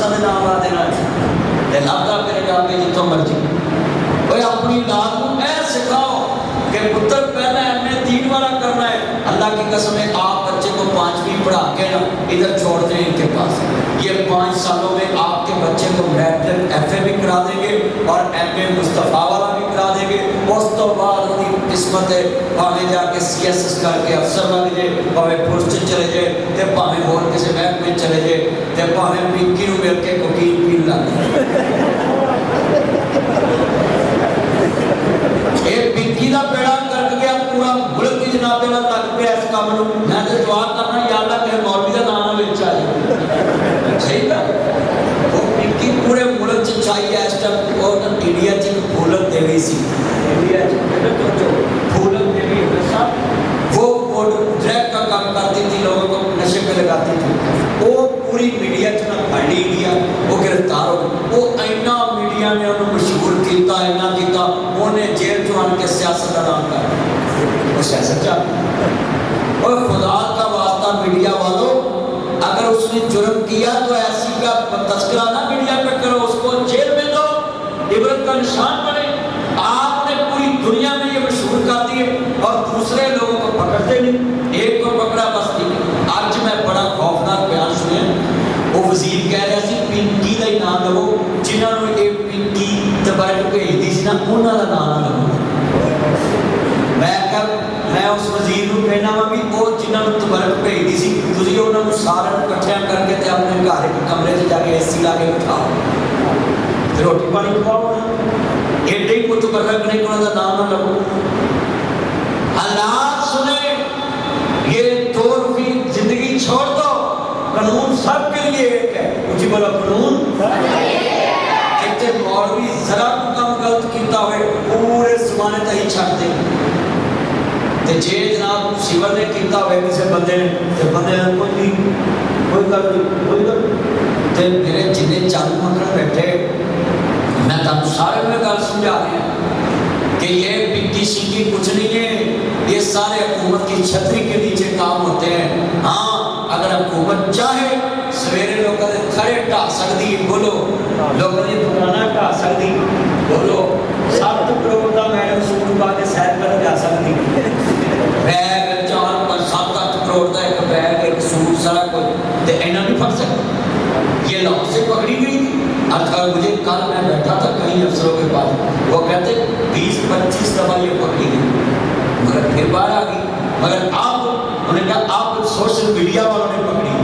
नाम ला देना है लादा फिर जाके जितों मर्जी भाई अपनी औलाद को ऐ सिखाओ कि पुत्र पहला हमने 3 वाला करना है। अल्लाह की कसम है आप बच्चे को 5वीं पढ़ा के ना इधर छोड़ दें इनके पास, ये 5 सालों में आपके बच्चे को मैट्रिक FA भी करा देंगे और MA मुस्तफा वाला भी करा देंगे। उस तो बाद उनकी किस्मत है भावे जाके CSS करके अफसर लग जाए, भावे पुलिस चले जाए, तो भावे होर किसी महकमे चले जाए, तो भावे पिंकी नूं मिल के वकील पीन लग जाए। ये पिंकी का बेड़ा कर गया पूरा मुल्क की जनाब नाल लग पिया इस काम नूं। मैं तो दुआ करना या अल्लाह किसी मौलवी का नाम ना विच आ जाए। सही गल वो पिंकी पूरे मुल्क च छाई है इस टाइम। और इंडिया च एक फूलन देवी सी, इंडिया च फूलन देवी वो ड्रग का काम करती थी, लोगों को नशे पे लगाती थी। वो पूरी मीडिया च ना फड़ी गया, वो गिरफ्तार हो गई। वो इन्ना मीडिया ने उन्हें मशहूर किया, इन्ना किया, उन्हें जेल चो आन के सियासत का नाम कर वो सियासत चाह। और खुदा का वास्ता मीडिया वालों, अगर उसने जुर्म किया तो ऐसी का तस्करा ना मीडिया पे करो, उसको जेल में दो, इबरत का निशान बने। आपने पूरी दुनिया में ये मशहूर कर दिए और दूसरे लोगों को पकड़ते नहीं, एक को पकड़ा बस ठीक। आज मैं बड़ा खौफनाक बयान सुने, वो वजीर कह रहा सी पिंकी का ही नाम लवो, जिन्होंने ये पिंकी तबरक भेजती सी ना उन्होंने का नाम ना लवो। मैं उस वजीर को कहना वा भी वो जिन्होंने तबरक भेजती सी तुसीं उन्होंने सारे इकट्ठियां करके ते अपने घर एक कमरे से जाके AC ला के बिठाओ, फिर रोटी पानी खवाओ। एडे ही पुत बरक नहीं उन्होंने का नाम ना लवो। हालात सुने, ये 2 रुपये जिंदगी छोड़ दो, कानून सबके लिए एक है। मुझे बोला कानून कितने मौलवी जरा काम गलत किया हुए पूरे जमाने तक ही छड़ दे, जे जनाब सिवर ने किया हुआ किसी बंदे ने तो बंदे कोई नहीं, कोई गल नहीं, कोई गल। तो मेरे जिन्हें चंद मंगल बैठे, मैं तुम सारे में गल समझा रहा कि ये पिंकी सिंह कुछ नहीं है, ये सारे हुकूमत की छतरी के नीचे काम होते हैं। हाँ, अगर हुकूमत चाहे सवेरे लोगों के खड़े ढा सकती, बोलो लोगों की दुकाना ढा सकती, बोलो 7 करोड़ का मैडम सूट पा के सैर कर जा सकती, बैग 4-5-7-8 करोड़ का एक बैग एक सूट सारा कुछ, तो इन्हें नहीं फट सकता। ये लाहौर से पकड़ी गई थी। अगर मुझे कल मैं बैठा था कई अफसरों के पास, वो कहते 20-25 दफा ये पकड़ी गई मगर फिर बाहर आ गई। मगर आप उन्होंने कहा आप सोशल मीडिया वालों ने पकड़ी।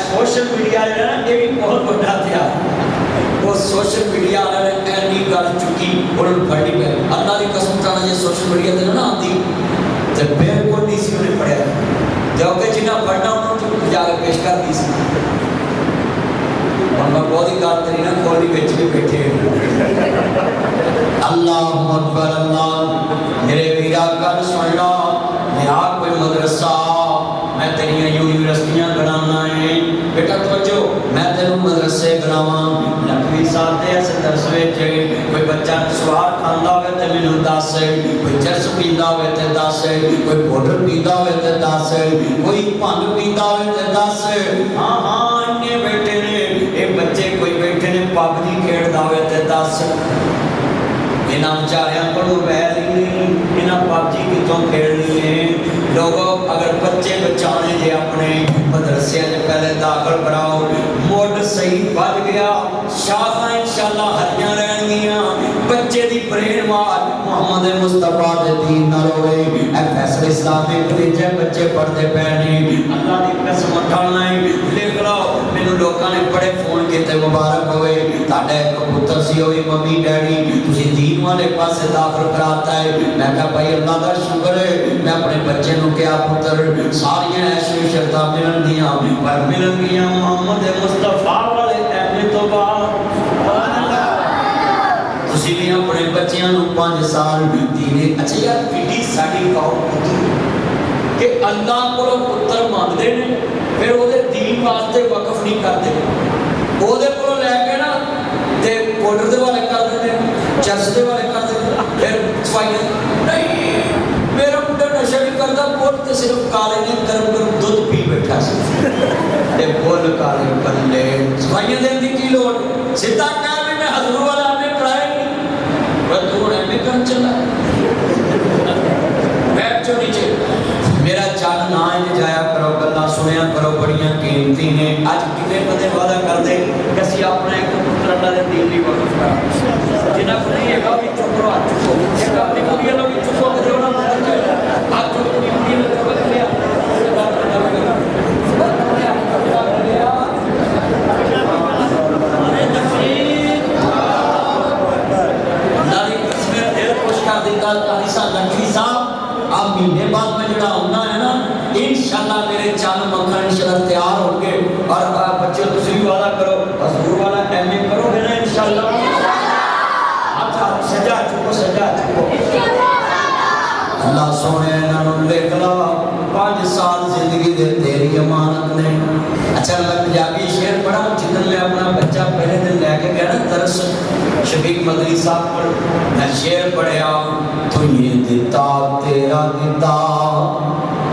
सोशल मीडिया जो है ये भी बहुत बड़ा हथियार। वो सोशल मीडिया वाले ने ऐनी गल चुकी उन्होंने फड़ी पे अल्लाह की कसम खाना, ये सोशल मीडिया से ना आती जब बिल्कुल नहीं सी उन्हें पढ़िया, जबकि जिन्हें पढ़ना उन्होंने जाकर पेश कर दी सी। और मैं बहुत ही गल करी ना खोली बेच के बैठे अल्लाह अकबर अल्लाह। मेरे वीरा गल सुन लो, मेरा कोई मदरसा मैं तेरिया यूनिवर्सिटियां बनाना है बेटा, तवज्जो मैं तेनों मदरसे बनावा। नकवी साहब दे ऐसे दरस विच कोई बच्चा सवार खांदा होवे ते मैनूं दस, कोई चरस पींदा होवे ते दस, कोई पाउडर पींदा होवे ते दस, कोई भंग पींदा होवे ते दस। हाँ हाँ इन्ने बैठे ने ये बच्चे, कोई बैठे ने पबजी खेडदा होवे ते दस। इन्हां बेचारियां कोलों वैर ही नहीं, इन्हां पबजी कितों खेलनी है। लोगों अगर बच्चे बचाने जे अपने मदरसे पहले दाखिल कराओ, मुड सही बज गया, शाखा इंशाअल्लाह हरियां रहणगियां, बच्चे दी ब्रेन मार मोहम्मद मुस्तफा दे दीन नाल होवे। ए फैसले इस्लामिक कॉलेज बच्चे पढ़दे पे ने, अल्लाह दी कसम उठाना है। लिख लो मैनूं लोकां ने बड़े फोन कीते, मुबारक होवे तुहाडा एक पुत्र सी, होई मम्मी डैडी तुसीं दीन वाले पासे दाखिल कराता है। मैं कहा भाई अल्लाह का शुक्र है, मैं अपने बच्चे नूं क्या पुत्र सारियां ऐसी शर्तां मिलणगियां पर मिलणगियां मोहम्मद मुस्तफा वाले ऐने तो बाद। तुसीं भी अपने बच्चियां नूं 5 साल दीने। अच्छा यार किड्डी साडी कौम कि अल्लाह कोलों पुत्र मंगदे ने, फिर ओहदे दीन वास्ते वकफ नहीं करदे, ओहदे कोलों लैके ना ते पाउडर दे वाले कर देंदे, चरस दे वाले कर देंदे, फिर सफाइयां नहीं। मेरा मुंडा नशा नहीं करता, पुट ते सिर्फ काले ने गर्म गर्म दुध पी बैठा सी ते बोल काले बल्ले सफाई सीधा कहा भी मैं हजूर वाला एमए कराया ही नहीं, पर तू एमए कर चला बैठ जो नीचे। मेरा चल ना है जाया करो, गल्लां सुनिया करो, बड़ियां कीमती ने। अज कितने बंदे वादा करते कि असीं अपना एक पुत्र अल्लाह दे दीन दी वक़्फ करा, जिन्हां को नहीं हैगा भी चुप रहो, हाथ चुको, एक अपनी कुड़ियां नु भी चुको कि उन्हां नु पता चले हाथ चुक के कुड़ियां नु चुक लिया अब महीने बाद में जड़ा होना है ना, इंशाअल्लाह मेरे चंद मक्खन इंशाअल्लाह तैयार होंगे। और बच्चे तुम भी वादा करो हजूर वाला एमए करोगे ना इंशाअल्लाह। अच्छा सजा चुको, सजा चुको। अल्लाह सोने इन्होंने लिख ला 5 साल जिंदगी दे तेरी अमानत ने। अच्छा मैं पंजाबी शेर पढ़ा, जिधर मैं अपना बच्चा पहले दिन लेके गया ना दरस शफीक मदनी साहब पर, मैं शेर पढ़िया तो ये दिता तेरा दिता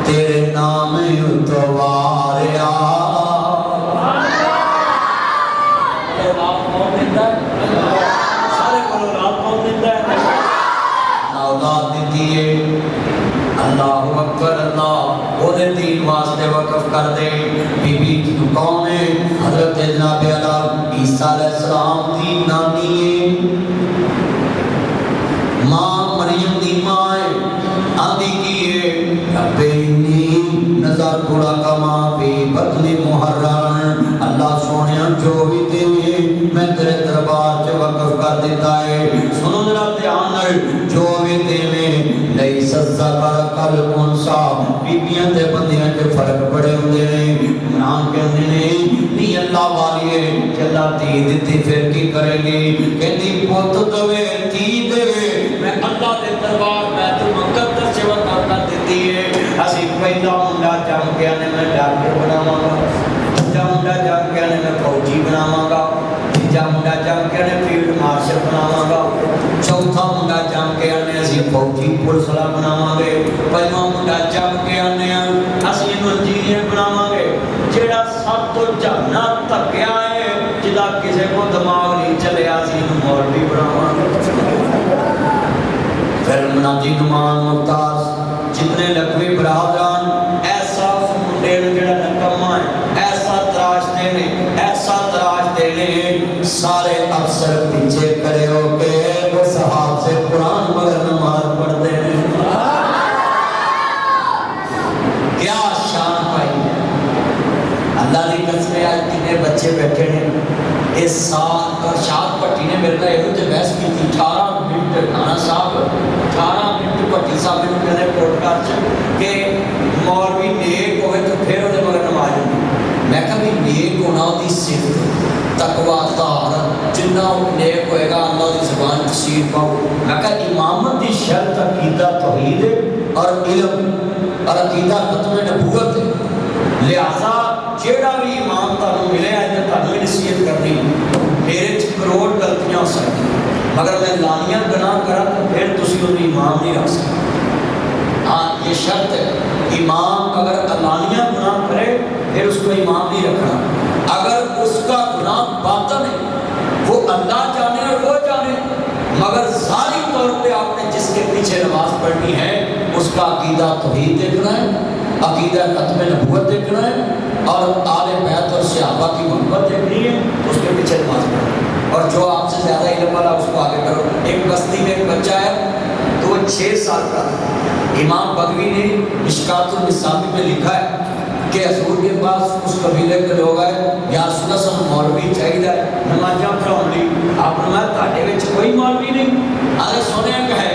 तेरे नाम उतवारिया। सारे को रात कौन दिता है? औलाद दी है। अल्लाह अकबर, अल्लाह ओदे दीन वास्ते वक़्फ कर दे। बीबी की कौन है? हजरत जनाब अला ईसा अलैहिस्सलाम दी नानी है, मां मरियम दी मां है। आंदी की है रब्बे नी नजर थोड़ा कमा पे बदली मुहर्रम। अल्लाह सोनिया जो भी देवे मैं तेरे दरबार च वक़्फ कर देता है। सुनो जरा ध्यान नाल, जो भी देवे नहीं सज़ा कर कल उनसा। बीबियां ते बंदियां च फर्क बड़े होंदे ने। इमरान कहंदे ने नी अल्लाह वाली है अल्लाह धी दित्ती फिर की करेगी? कहंदी पुत देवे धी देवे मैं अल्लाह दे दरबार बैतुल मुक़द्दस च वक़्फ कर देती है। असीं पहला मुंडा जम के आने मैं डॉक्टर बनावांगा, दूजा मुंडा जम के आने मैं फौजी बनावांगा, तीजा मुंडा जम के आने फील्ड मार्शल बनावांगा, चौथा मुंडा जम के आने असीं फौजी पुलिस वाला बनावांगे, पंजवां मुंडा जम के आने असीं इंजीनियर बनावांगे। जेड़ा सब तो जाना धक्या है, जिदा किसी को दिमाग नहीं चलिया असीं मौलवी बनावांगे। फिर मनाजी नुमान मुमताज जितने लकवी बरादरान, ऐसा उस मुंडे नूं जेड़ा नकम्मा है ऐसा तराश देने, ऐसा तराश देने। सारे अफसर पीछे खड़े होके उस हाथ से कुरान मगर नमाज पढ़ते हैं। क्या शान पाई है अल्लाह की कसम। आज कितने बच्चे बैठे ने इस साल और शाद भट्टी ने मेरे को ये बहस की थी 18 मिनट खाना साहब 18 मिनट भट्टी साहब ने कहने पॉडकास्ट कि मौलवी नेक होवे तो फिर उहदे मगर नमाज होंदी। मैं कहा भी नेक होना उसकी सिफत तकवा तार जिन्ना नेक होएगा अल्लाह की ज़ुबान तसीर पाओ। मैं कहा इमामत की शर्त अकीदा तौहीद और इल्म और अकीदा खत्म नबूवत है। लिहाजा जेड़ा भी इमाम तुहानू मिले अज तुहानू नसीहत करनी, मेरे च करोड़ गलतियां हो सकती मगर मैं लानियां गुनाह करा तो फिर तुसी उन्हें इमाम नहीं रख सकते। हाँ ये शर्त है, इमाम अगर लानियां गुनाह करे फिर उसको इमाम नहीं रखना। अगर उसका गुनाह बातन है वो अल्लाह जाने और वो जाने, मगर ज़ाहिरी तौर पे आपने जिसके पीछे नमाज पढ़नी है उसका अकीदा तौहीद देखना है, अकीदा खत्म नबूवत देखना है और आले बैत और सहाबा की मोहब्बत देखनी है, उसके पीछे नमाज पढ़ना। और जो आपसे ज़्यादा इल्म वाला उसको आगे करो। एक बस्ती में एक बच्चा है तो वो 6 साल का था। इमाम बगवी ने मिशकातुल मिसाबी में लिखा है कि हजूर के पास उस कबीले के लोग आए, या रसूल अल्लाह मौलवी चाहिए नमाज़ां पढ़ाउण लई। आपने मैं तुहाडे विच कोई मौलवी नहीं। अरे सोने है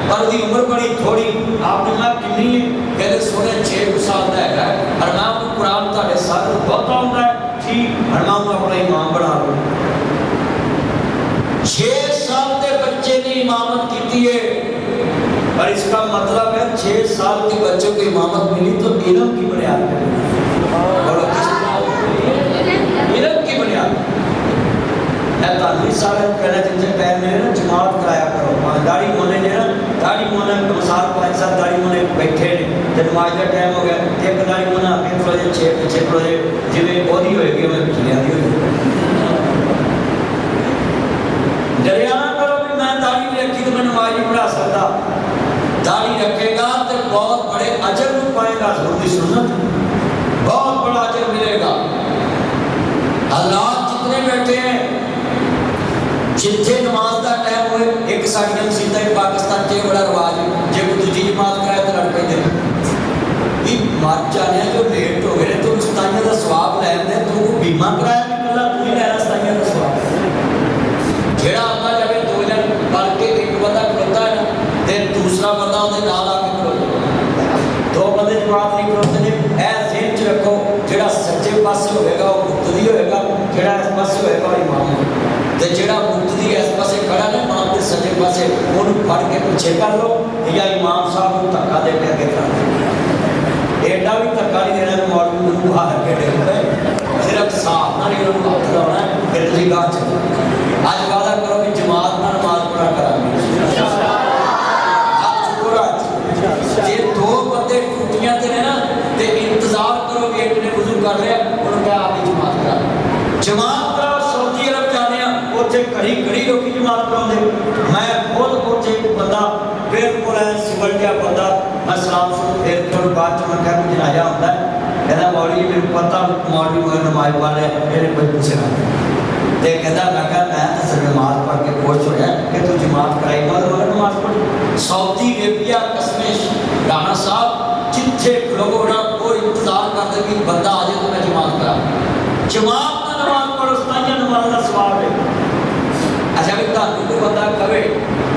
पर उसकी उम्र बड़ी थोड़ी। आपने मैं कितनी है? कहते सोने 6 साल का है और मैं आपको कुरान तुहाडे साथ बहुत आउंदा है ठीक, और मैं अपना इमाम बना लूँ। 6 साल के बच्चे ने इमामत की है और इसका मतलब है 6 साल के बच्चों को इमामत मिली तो इल्म की बुनियाद पे, इल्म की बुनियाद। मैं ताली सारे कहना जिनसे पैर मिले ना जमात कराया करो। दाढ़ी मोने ने ना दाढ़ी मोने मिसाल 5 साल दाढ़ी मोने बैठे ने जब नमाज का टाइम हो गया एक दाढ़ी मोना आगे खड़ो जे 6 पीछे खड़ो जे जिवें ओदी होएगी मैं पिछले दी होएगी। बहुत बड़े अजर को पाएगा। हजूर की सुन्नत बहुत बड़ा अजर मिलेगा। हालात जितने बैठे हैं जिथे नमाज का टाइम होए, एक साड़ियां मसीतां पाकिस्तान च बड़ा रिवाज है, जे कोई दूजी जमात कराए तो लड़ पैंदे भी मर जाने जो लेट हो गए तो सताइयां का स्वाब लैंदे, तू बीमा कराया नहीं, कला तू ही लैना सताइयां का स्वाब। जेड़ा आता जाके दो जन बल्कि एक बंदा खड़ोता है ना ते दूसरा बंदा उहदे नाल आके खड़ोता, दो बंदे जमात नहीं खड़ोते ने। ऐ ज़हन च रखो, जेड़ा सच्चे पासे होएगा वो मुक्तदी होएगा, जेड़ा इस पासे होएगा वो इमाम होएगा। ते जेड़ा मुक्तदी इस पासे खड़ा ने इमाम दे सज्जे पासे ओनू फड़ के पीछे कर लो, या इमाम साहब को धक्का दे के आगे कर दो। एडा भी धक्का नहीं देना कि मौलवी नूं हार के डेग पे, सिर्फ साफ नाल ही उन्होंने हाथ लाना है, फिर तुसीं गाह चलो। अज वादा करो कि जमात नाल नमाज पढ़ा करांगे। जे दो बंदे टूटियां ते ने ना ते इंतजार करो कि एक ने वुजू कर लिया, उन्होंने कहा आप ही जमात करा, जमात करा। सऊदी अरब जाने उत्थे घड़ी घड़ी लोग जमात कराउंदे। मैं खुद उत्थे बंदा बिल्कुल सिवल जिहा बंदा, मैं सलाम सुन फिर के बाद च मैं कहा कोई जनाजा आउंदा है, कहंदा मौलवी जी मेरे पता मौलवी मगर नमाज पढ़ रहे मेरे कोई पूछना ते कहंदा मैं कहा मैं तो सिर्फ नमाज पढ़ के खुश होया कि तू जमात कराई, मगर नमाज पढ़ी। सऊदी अरेबिया कसमेश राणा साहब जिथे लोग वो इंतजार करते कि बंदा आ जाए तो मैं जमात करा, जमात का नमाज पढ़ो, सताइयां नमाज का सवाब है। अच्छा भी तुहानू कोई बंदा कहे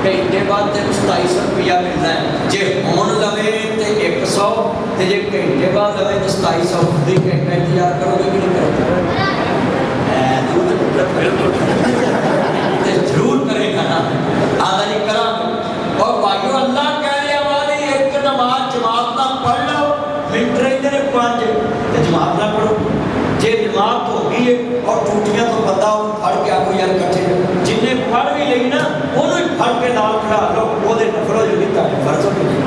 घंटे बाद तेन 2700 रुपया मिलना है, जे हुण लवे तो 100, तो जे घंटे बाद लवे तो 2700, दी घंटा इंतजार करोगे कि नहीं करोगे? जरूर करेगा ना, आधा नहीं करा। और भाइयों अल्लाह कह रहा वाली एक नमाज जमात ना पढ़ लो, मिनट रहते ने 5 तो जमात ना पढ़ो। जे जमात हो गई है और टूटियां तो बंदा फड़ के आखो यार कट्ठे, जिन्हें पढ़ भी ली ना उन्होंने फड़ के नाल खड़ा लो, वो नफल हो जाएगी, ताकि फर्ज हो जाएगी।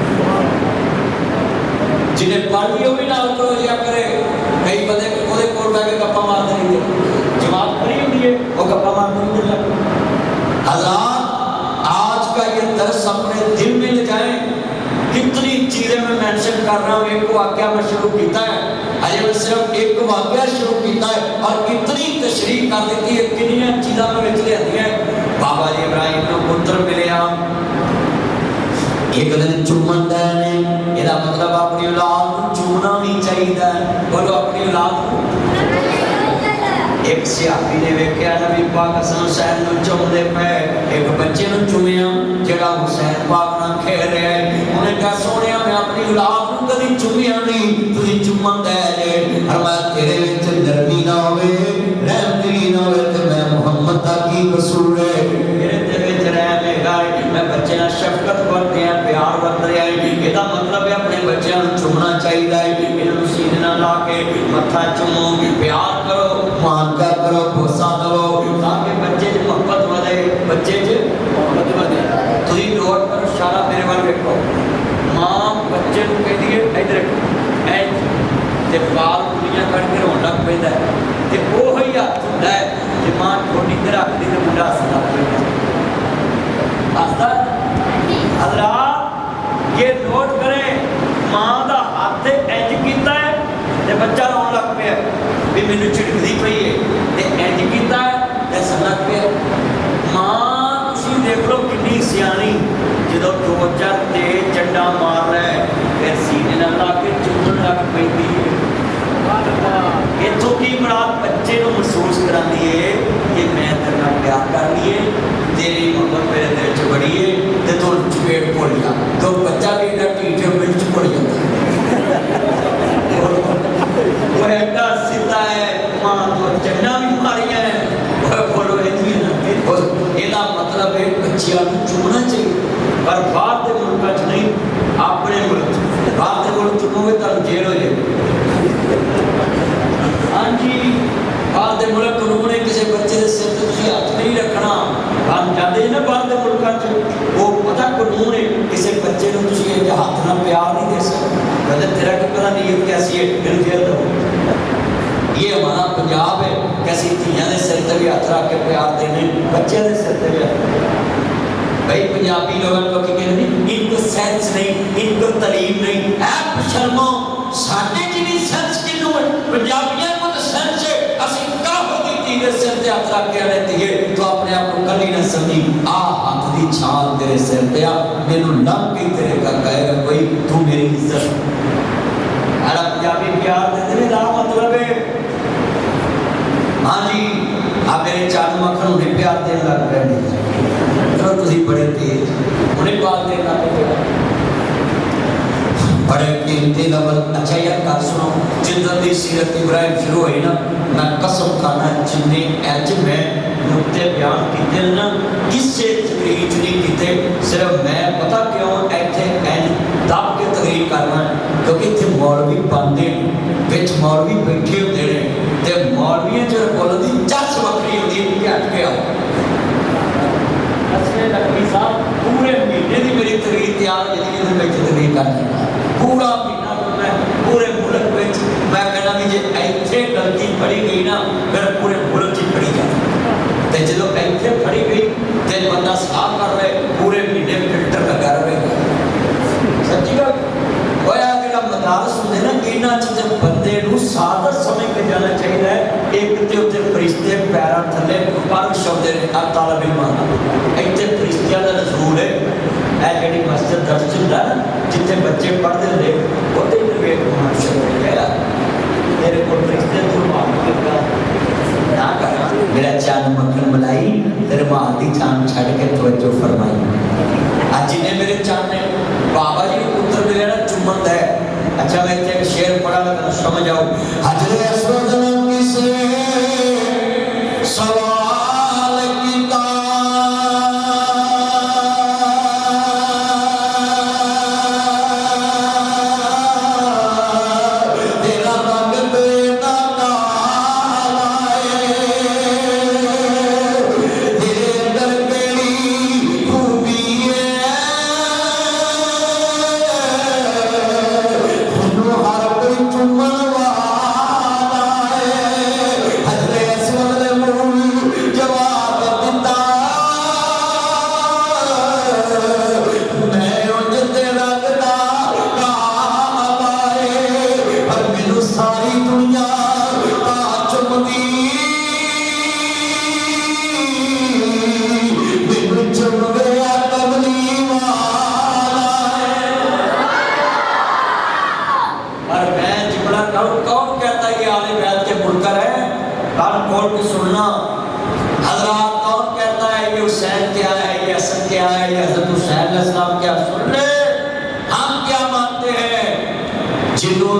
जिन्हें पढ़ ली वो भी नाल खड़ो जा करे। कई बंदे वो कोल बह के गप्पा मारते नहीं, जमात खड़ी होती है वो गप्पा मारते नहीं लग। हज़रात आज का ये दर्स अपने दिल में ले जाएं। कितनी चीजें मैं मेंशन कर रहा हूँ, एक वाक्या मैं शुरू किया है, अजय मैं सिर्फ एक वाक्या शुरू किया है और इतनी तशरीह कर दी है, कितनी चीज़ा मैं विच लिया। बाबा जी इब्राहिम को पुत्र मिले, एक दिन चुमन देने, इसका मतलब अपनी औलाद को चूमना भी चाहिए। बोलो अपनी औलाद को। एक सियापी ने वेख्या नबी पाक हसन हुसैन नूं चुमदे पे, एक बच्चे नूं चुमिया जेड़ा हुसैन पाक नाल खेल रहा है। उन्हें कहा सोनिया मैं अपनी औलाद नूं कदी चुमिया नहीं, तुसीं चुमन दे जे। फरमाया तेरे विच नरमी ना होवे, रहमती ना होवे ते मैं मुहम्मद दा की कसूर है? मेरे ते विच रहम हैगा, मैं बच्चे नाल शफकत करदे आ, प्यार वरत रहा है। इसदा मतलब है अपने बच्चों नूं चुमना चाहिए है। इन्हां सीने नाल ला के मत्था चुमो, प्यार करो, मानका करो, भरोसा दो, ताकि बच्चे च मोहब्बत बढ़े, बच्चे च मोहब्बत बढ़े। तुसीं नोट करो, इशारा मेरे वाल देखो, मां बच्चे नूं कहदी है इधर ऐ ते बाल कुड़ियां कट के रोण लग पैंदा है, ते ओह ही हत्थ हुंदा है जे मां ठोडी ते रखदी ते मुंडा हसदा हसदा। हज़रात ये नोट करें, मां दा हत्थ इंज कीता है ते बच्चा रोण लग पिया भी मैनू झिड़कदी पई है, ते इंज कीता है ते हसन लग पिया। मां तुसीं देख लो कितनी सियाणी, जदों 2-4 तेज चंडा मार रहा है फिर सीने नाल ला के चुम्मन लग पैंदी है। इत्थों की मुराद बच्चे को महसूस कराती है कि मैं तेरे नाल प्यार कर लिए, तेरी मोहब्बत मेरे दिल च बड़ी है, ते तू चपेट भुल जा। तो बच्चा भी इतना टीठे मिल च भुल जाता, वो ऐसा सीधा है। मां तो चन्ना भी मारिया है, बोलो ਇਹਦਾ मतलब है बच्चियां को चुमना चाहिए, पर बाहर के मुल्कों च नहीं, अपने मुल्क च। बाहर के मुल्क चुमोगे तो जेल हो जाएगी। हाँ जी, बाहर के मुल्क कानून है किसी बच्चे के सिर से तुसीं हथ नहीं रखना। हम जाते हैं ना बाहर के मुल्कों च, वो पता कानून है किसी बच्चे को तुसीं हाथ ना प्यार नहीं दे सकते। कहते तेरा क्या पता नीयत कैसी है, फिर जेल दो। ये हमारा पंजाब है कि असीं धीआं दे सिर ते भी हथ रख के प्यार देने, बच्चों के सिर ते भी। भाई पंजाबी लोगों को कहते नहीं इनको सेंस नहीं इनको तालीम नहीं ऐ शर्मो साडे च भी सेंस किनू है पंजाबियों को तो सेंस है असि काहो दी तीर सिर ते हथ रख के रहती है तो अपने आप को कली न समझी आ हाथ दी छाल तेरे सिर पे आ मैनू लग के तेरे का कहेगा कोई तू मेरी इज्जत अरे पंजाबी प्यार दे तेरे दा मतलब है हाँ जी आप मेरे चालू मक्खन उन्हें प्यार देने लग पए तो तुसी बड़े तेज उन्हें प्यार देने लग पए बड़े कीमती लवल अच्छा यार गल सुनो जिद्दां दी सीरत इब्राहिम शुरू हुई ना मैं कसम खाना जिन्ने अज मैं नुक्ते बयान कीते ना किसी तकरीर च नहीं कीते सिर्फ मैं पता क्यों इत्थे इंज दब के तकरीर करना क्योंकि इत्थे मौलवी बनदे विच मौलवी बैठे हुंदे ने ते मौलवियां च बोलण दी चस वक्री हुंदी है कि हट के आओ असले लकवी साहब पूरे महीने दी मेरी तकरीर तैयार होई थी मैं बैठे तकरीर करनी पूरा महीना मैं पूरे मुल्क में मैं कहना भी जे इत्थे गलती फड़ी गई ना फिर पूरे मुल्क च फड़ी जाए ते जदों इत्थे फड़ी गई ते बंदा साफ कर रहे पूरे महीने फिल्टर लगा रहेगा सच्ची गल होया जेड़ा मदारस हुंदे ना इन्हां च जब बंदे नूं सादत समझ के जाना चाहिए एक ते उत्ते फरिश्ते पैरां थल्ले पर शब्द ने आ तालिब इल्म इत्थे फरिश्तियां दा नज़ूल है ऐ जेड़ी मस्जिद दर्ज हुंदा ना जिथे बच्चे पढ़ते होंगे ਉਹਦੇ ਵੇਖ ਹੋਣਾ ਸ਼ੁਰੂ ਹੈ ਤੇਰੇ ਕੋਲ ਰਿਸ਼ਤੇ ਤੋਂ ਬਾਅਦ ਨਾ ਕਰ ਮੇਰਾ ਚਾਨ ਮੱਖਣ ਮਲਾਈ ਤੇਰੇ ਮਾਂ ਦੀ ਚਾਨ ਛੱਡ ਕੇ ਤਵੱਜੋ ਫਰਮਾਈ ਅੱਜ ਨੇ ਮੇਰੇ ਚਾਨ ਨੇ ਬਾਬਾ ਜੀ ਨੂੰ ਪੁੱਤਰ ਮਿਲਿਆ ਨਾ ਚੁੰਮਤ ਹੈ अच्छा मैं एक शेर पढ़ा मैं समझ आओ हजरे असवद ने किसे सवाल किया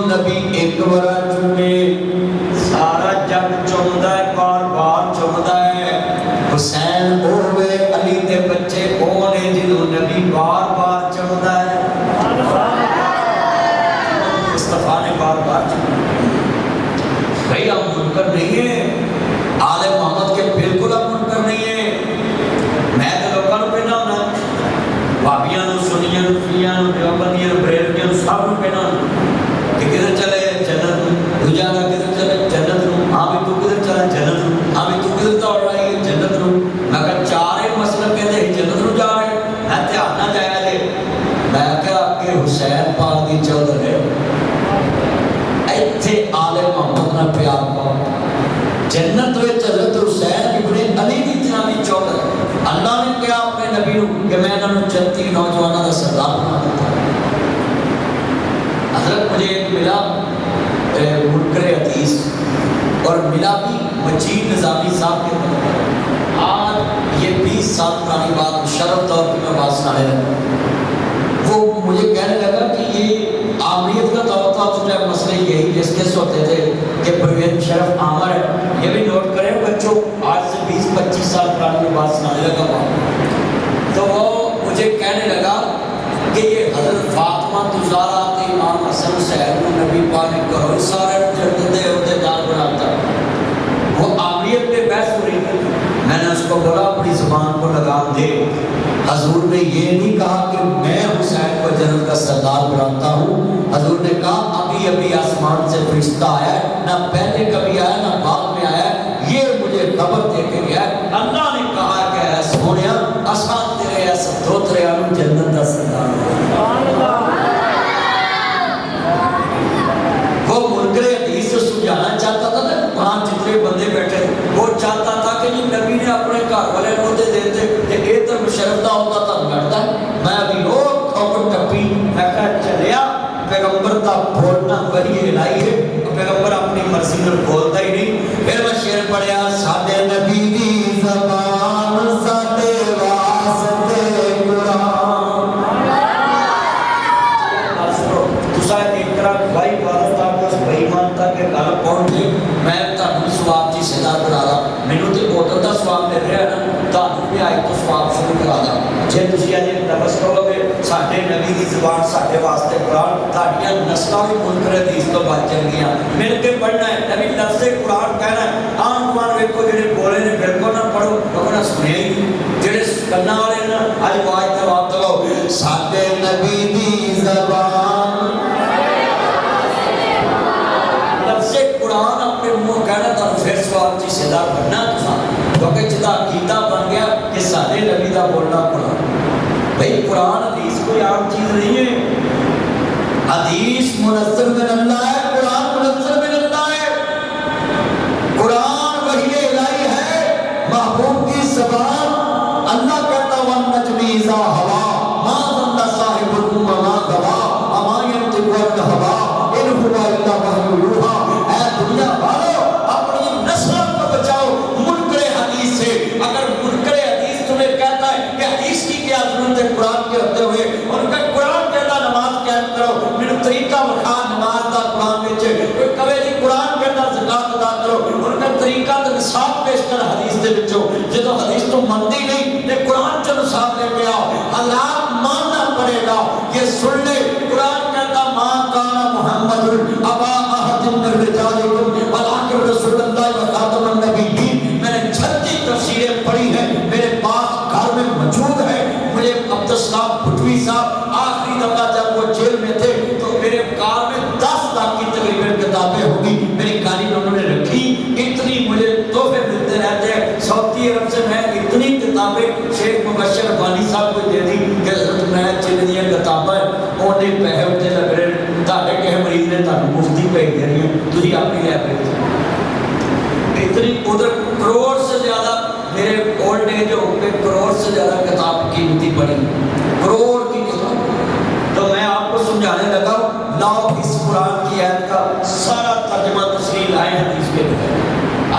नबी एक बार चुमे सारा जग चुमदा है बार बार चुमदा है हुसैन होवे अली दे बच्चे कौन है जिन्हों नबी बार बार चुमदा है मुस्तफा ने बार बार भाई हम मुनकर नहीं है आले मोहम्मद के बिल्कुल हम मुनकर नहीं है मैं तो लोगों को कहना होना भाभियां सुनियां फियां देवबंदियां बरेलियां सब को कहना कि किधर चले जन्नत दूजा का किधर चले जन्नत हाँ भी तू किधर चला जन्नत हाँ भी तू किधर दौड़ रही है जन्नत मैं कहा चारे मसलब कहते हैं जन्नत जा रहे मैं ध्यान ना जाया जे मैं क्या कि हुसैन पाक दी चौधर है इत्थे आले मोहम्मद ना प्यार पाओ जन्नत में हज़रत हुसैन इब्ने अली दी जनाबी चौधर अल्लाह ने क्या अपने नबी कि मैं इन्होंने 34 नौजवानों का सरदार बना दिया हज़रत मुझे एक मिला मुनकर हदीस और मिला भी मजीद निज़ामी साहब के आज ये 20 साल पुरानी बात मुशर्रफ तौर पर मैं बात सुनाने लगा वो मुझे कहने लगा कि ये आमरीत का दौर था उस टाइम मसले यही डिस्कस होते थे कि परवेज मुशर्रफ आमर है ये भी नोट करें बच्चों आज से 20-25 साल पुरानी बात सुनाने लगा तो वो मुझे कहने लगा कि ये हज़रत फातिमा तुज़ारा इमाम हसन हुसैन नबी पाक ने करो सारे जन्नत होते दाल बनाता वो आमरीत पे बहस हो रही थी मैंने उसको बोला अपनी ज़ुबान को लगाम दे हजूर ने ये नहीं कहा कि मैं हुसैन को जन्नत का सरदार बनाता हूँ हजूर ने कहा अभी अभी आसमान से फरिश्ता आया ना पहले कभी आया ना बाद में आया ये मुझे खबर दे के गया अल्लाह ने कहा कि सोनिया आसान तेरे ऐसा کہ جی نبی نے اپنے گھر والے عہدے دیتے کہ یہ تو مشرف کا عہدہ تک کرتا ہے. میں ابھی وہ کھوپڑ ٹپی میں کہا چلیا پیغمبر کا بولنا وہی الہی ہے, پیغمبر اپنی مرضی میں بولتا ہی نہیں. پھر میں شعر پڑھیا ساڈے نبی دی زبان ساڈے واسطے قرآن. تسا ایک طرح بھائی بات تک اس بھائی مانتا کہ گل پڑھ کے میں تہن سواب کی صدا کرا دا, مینوں تے بوتل دا سواب مل رہا ہے نا, تہن بھی آج تو سواب شروع کرا دا. جے تسی اج لفظ کہو گے ساڈے نبی دی زبان ساڈے واسطے قرآن, تہاڈیاں نسلاں بھی منکر حدیث تو بچ جان گیاں. مل کے پڑھنا ہے, نبی لفظ قرآن کہنا ہے. آن مان ویکھو جڑے بولے نے بالکل نہ پڑھو کیونکہ نہ سنیا ہی نہیں, جڑے کناں والے نا اج آواز تے وقت لو ساڈے نبی دی زبان لفظ قرآن اپنے منہ کہنا تو پھر سوال چی صدا کرنا تسا, کیونکہ جدا عقیدہ بن گیا کہ سارے نبی دا بولنا قرآن. بھئی قرآن حدیث کوئی عام چیز نہیں ہے, حدیث منزل من اللہ ہے, قرآن منزل من اللہ ہے. قرآن وحی الہی ہے, محبوب کی زبان. اللہ کہتا وَالنَّجْمِ إِذَا هَوَىٰ مَا ضَلَّ صَاحِبُكُمْ وَمَا غَوَىٰ وَمَا يَنطِقُ عَنِ الْهَوَىٰ إِنْ هُوَ إِلَّا وَحْيٌ يُوحَىٰ. اے دنیا والو اپنی نسلوں کو بچاؤ منکر حدیث سے. اگر منکر حدیث تمہیں کہتا ہے کہ حدیث کی کیا ضرورت ہے قرآن کے ہوتے ہوئے, ان کا قرآن کہتا نماز قائم کرو, میرے طریقہ بخا نماز دا قرآن وچ کوئی کہے جی قرآن کہتا زکات ادا کرو, ان کا طریقہ تے نصاب پیش کر حدیث دے وچوں. جدوں حدیث تو مانتی نہیں تے قرآن چ نصاب لے کے آؤ, حضرات ماننا پڑے گا. یہ سن لے قرآن کہتا ما کان محمد ابا احد من رجالکم ولکن رسول اللہ و خاتم النبیین. میں نے 36 تفسیریں پڑھی ہیں, میرے پاس گھر میں موجود ہے. مجھے عبدالسلام بھٹوی صاحب آخری دفعہ جب وہ جیل میں تھے تو میرے کار میں 10 لاکھ کی تقریباً کتابیں ہوگی, میری گاڑی میں انہوں نے رکھی. اتنی مجھے تحفے ملتے رہتے ہیں سعودی عرب سے. میں اتنی کتابیں شیخ مبشر بانی صاحب کو دے دی کہ حضرت میں چل دیا کتابیں اونے پیسے اتنے لگ رہے ہیں, تاکہ کہ مریض نے تھانوں مفتی بھیج دینی ہے, تسی اپنی لائبریری اتنی. ادھر کروڑ سے زیادہ میرے اولڈ ایج ہو کے کروڑ سے زیادہ کتاب قیمتی پڑھی, کروڑ کی کتاب. تو میں آپ کو سمجھانے لگا لاؤ اس قرآن کی آیت کا سارا ترجمہ تفصیل آئے حدیث کے اندر.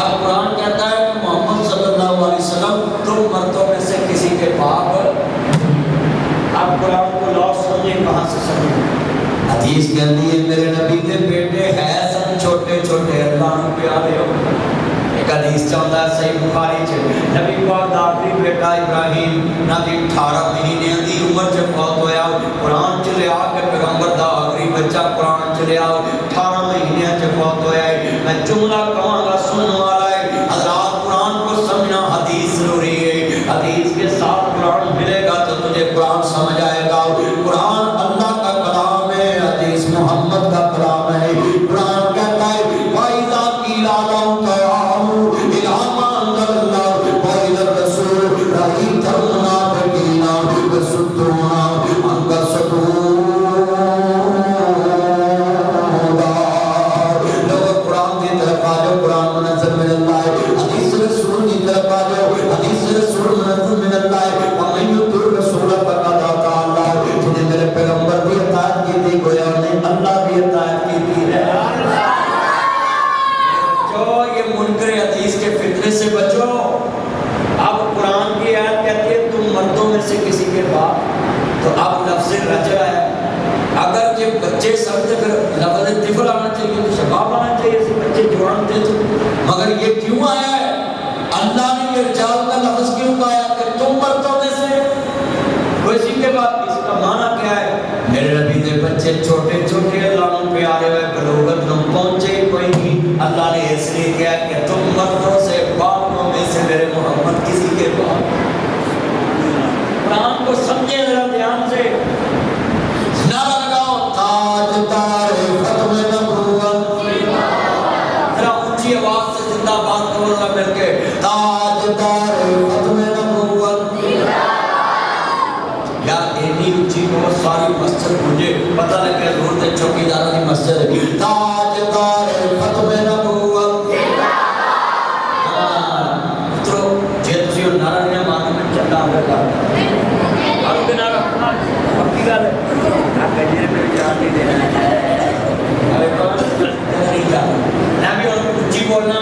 اب قرآن کہتا ہے کہ محمد صلی اللہ علیہ وسلم تم مردوں میں سے کسی کے باپ. اب قرآن کو لاؤ سمجھے کہاں سے سمجھے. حدیث کہتی ہے میرے نبی کے بیٹے ہیں سب چھوٹے چھوٹے, اللہ نے پیارے ہو. ایک حدیث چاہتا ہے صحیح بخاری چ نبی پاک دا آخری بیٹا ابراہیم نبی 18 مہینے دی عمر چ فوت ہویا. قرآن چ لیا کہ پیغمبر دا آخری بچہ قرآن چ لیا 18 مہینے چ فوت ہویا ہے. میں جملہ کہاں گا سننے والا ہے, حضرات قرآن کو سمجھنا حدیث ضروری ہے. حدیث کے ساتھ قرآن ملے گا تو تجھے قرآن سمجھ آئے گا. قرآن اللہ کا کلام ہے, حدیث محمد کا کلام ہے. قرآن کہتا ہے وَإِذَا قِيلَ لَهُمْ تَعَالَوْا إِلَىٰ مَا أَنزَلَ اللَّهُ وَإِلَى الرَّسُولِ رَأَيْتَ الْمُنَافِقِينَ يَصُدُّونَ عَنكَ صُدُودًا. لوگ قرآن کی طرف آ جاؤ, قرآن منزل من اللہ ہے. حدیث رسول کی طرف آ جاؤ, حدیث رسول منزل من اللہ ہے. وَمَن يُطِعِ الرَّسُولَ فَقَدْ أَطَاعَ اللَّهَ. جنہیں میرے پیغمبر کی اطاعت کی تھی گویا انہیں اللہ کی اطاعت کی تھی ہے. جو یہ منکر حدیث کے فتنے سے بچو. اب قرآن کی آیت کہتی ہے تم مردوں میں سے کسی کے باپ, تو اب لفظ رجع ہے. اگر یہ بچے سمجھے پھر لفظ طفل آنا چاہیے تو شباب آنا چاہیے, بچے جوان تھے تو. مگر یہ کیوں آیا ہے, اللہ نے یہ رجال کا لفظ کیوں کہا کہ تم مردوں میں سے اسی کے بعد. اس کا معنی کیا ہے, میرے نبی دے بچے چھوٹے چھوٹے اللہ نے پیارے ہوئے بلوغت نہ پہنچے کوئی نہیں. اللہ نے اس لیے کیا کہ تم مردوں سے باپوں میں سے میرے محمد کسی کے باپ. قرآن کو سمجھے ذرا دھیان سے. نعرہ لگاؤ تاج دار ختم نبوت. ذرا اونچی آواز سے زندہ باد کرو ذرا مل کے, تاج دار ختم نبوت. یار اینی اونچی بہت ساری مسجد مجھے پتہ لگے روڈ تے چوکیداروں کی مسجد ہے. تاج دار ختم نبوت. تو गल अरे कौन नहीं जा मैं भी उच्ची बोलना